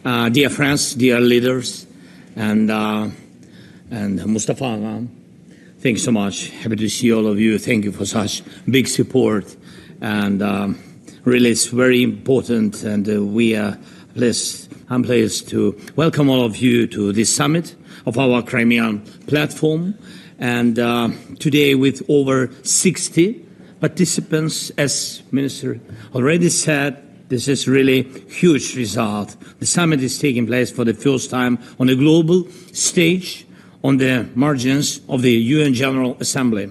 Dear friends, dear leaders, and Mustafa, thanks so much. Happy to see all of you. Thank you for such big support. And really, it's very important. And I'm pleased to welcome all of you to this summit of our Crimea Platform. And today, with over 60 participants, as Minister already said, this is really huge result. The summit is taking place for the first time on a global stage on the margins of the UN General Assembly.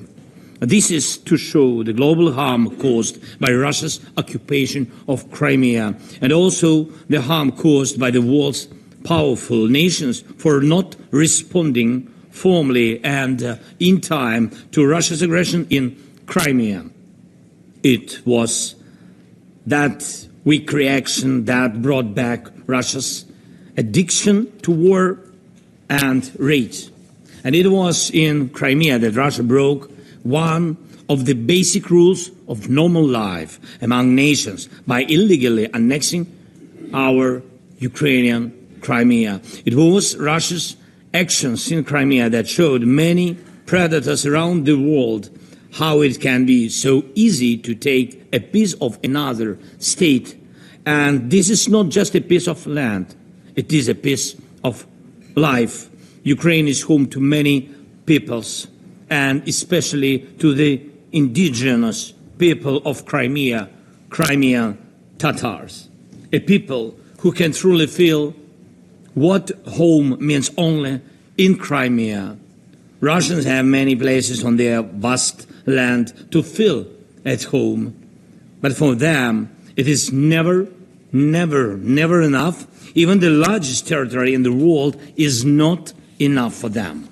This is to show the global harm caused by Russia's occupation of Crimea and also the harm caused by the world's powerful nations for not responding formally and in time to Russia's aggression in Crimea. It was that weak reaction that brought back Russia's addiction to war and rage. And it was in Crimea that Russia broke one of the basic rules of normal life among nations by illegally annexing our Ukrainian Crimea. It was Russia's actions in Crimea that showed many predators around the world how it can be so easy to take a piece of another state. And this is not just a piece of land, it is a piece of life. Ukraine is home to many peoples, and especially to the indigenous people of Crimea, Crimean Tatars, a people who can truly feel what home means only in Crimea. Russians have many places on their vast land to feel at home, but for them it is never enough. Even the largest territory in the world is not enough for them.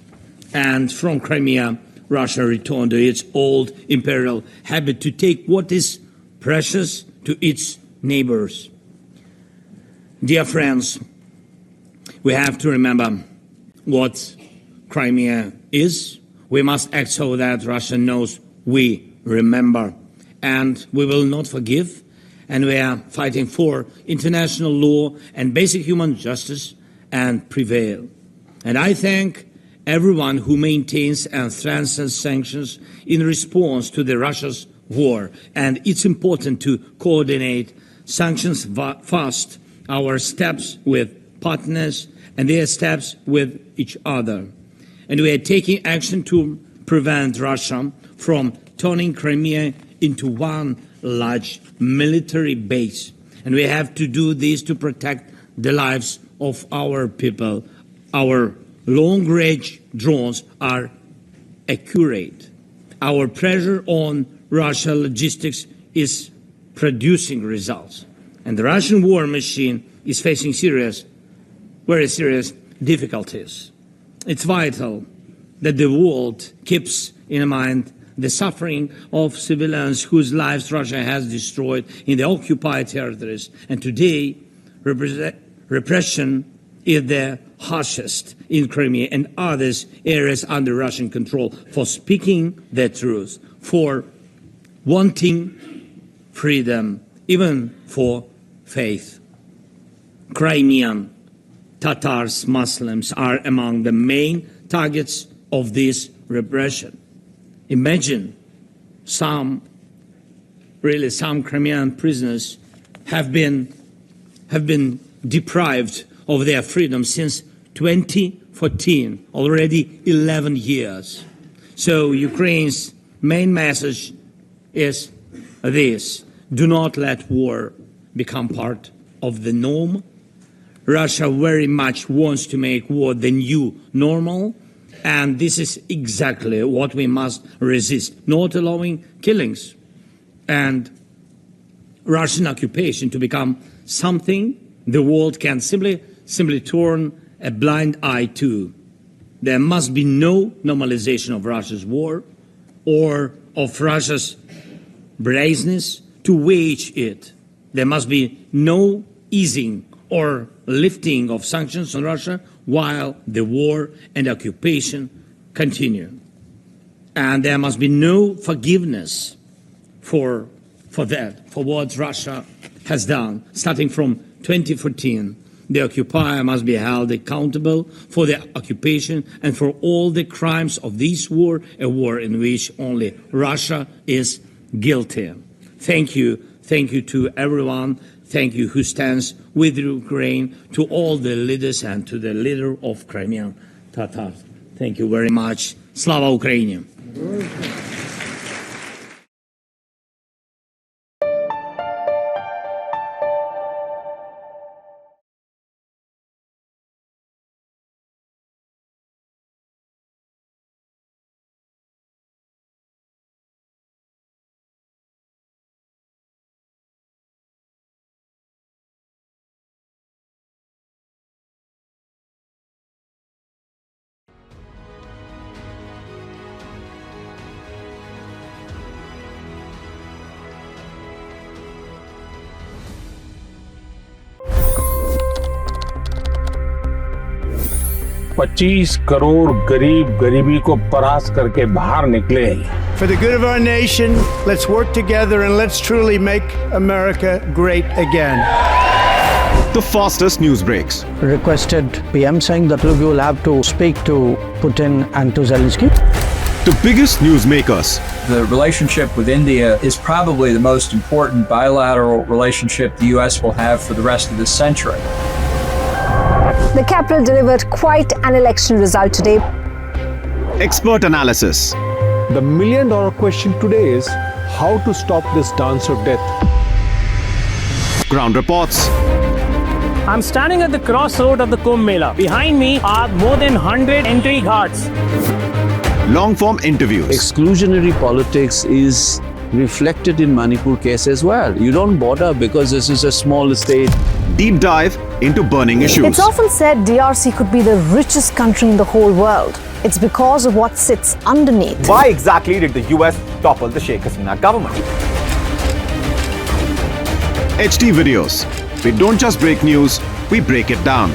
And from Crimea, Russia returned to its old imperial habit to take what is precious to its neighbors. Dear friends, we have to remember what Crimea is. We must act so that Russia knows we remember, and we will not forgive. And we are fighting for international law and basic human justice and prevail. And I thank everyone who maintains and strengthens sanctions in response to the Russia's war. And it's important to coordinate sanctions fast, our steps with partners and their steps with each other. And we are taking action to prevent Russia from turning Crimea into one large military base. And we have to do this to protect the lives of our people. Our long-range drones are accurate. Our pressure on Russia logistics is producing results. And the Russian war machine is facing very serious difficulties. It's vital that the world keeps in mind the suffering of civilians whose lives Russia has destroyed in the occupied territories. And today, repression is the harshest in Crimea and other areas under Russian control for speaking the truth, for wanting freedom, even for faith. Crimean Tatars, Muslims are among the main targets of this repression. Imagine some Crimean prisoners have been deprived of their freedom since 2014, already 11 years. So Ukraine's main message is this: do not let war become part of the norm. Russia very much wants to make war the new normal, and this is exactly what we must resist, not allowing killings and Russian occupation to become something the world can simply turn a blind eye to. There must be no normalization of Russia's war or of Russia's brazenness to wage it. There must be no easing or lifting of sanctions on Russia while the war and occupation continue. And there must be no forgiveness for what Russia has done, starting from 2014. The occupier must be held accountable for the occupation and for all the crimes of this war, a war in which only Russia is guilty. Thank you. Thank you to everyone. Thank you who stands with Ukraine, to all the leaders and to the leader of Crimean Tatars. Thank you very much. Slava Ukraini! $25 crore गरीब गरीबी को परास्त करके बाहर निकले। For the good of our nation, let's work together and let's truly make America great again. The fastest news breaks. Requested PM saying that we will have to speak to Putin and to Zelensky. The biggest news makers. The relationship with India is probably the most important bilateral relationship the U.S. will have for the rest of this century. The capital delivered quite an election result today. Expert analysis. The million-dollar question today is how to stop this dance of death. Ground reports. I'm standing at the crossroad of the Kumbh Mela. Behind me are more than 100 entry guards. Long-form interviews. Exclusionary politics is reflected in Manipur case as well. You don't bother because this is a small state. Deep dive into burning issues. It's often said DRC could be the richest country in the whole world. It's because of what sits underneath. Why exactly did the US topple the Sheikh Hasina government? HT videos. We don't just break news, we break it down.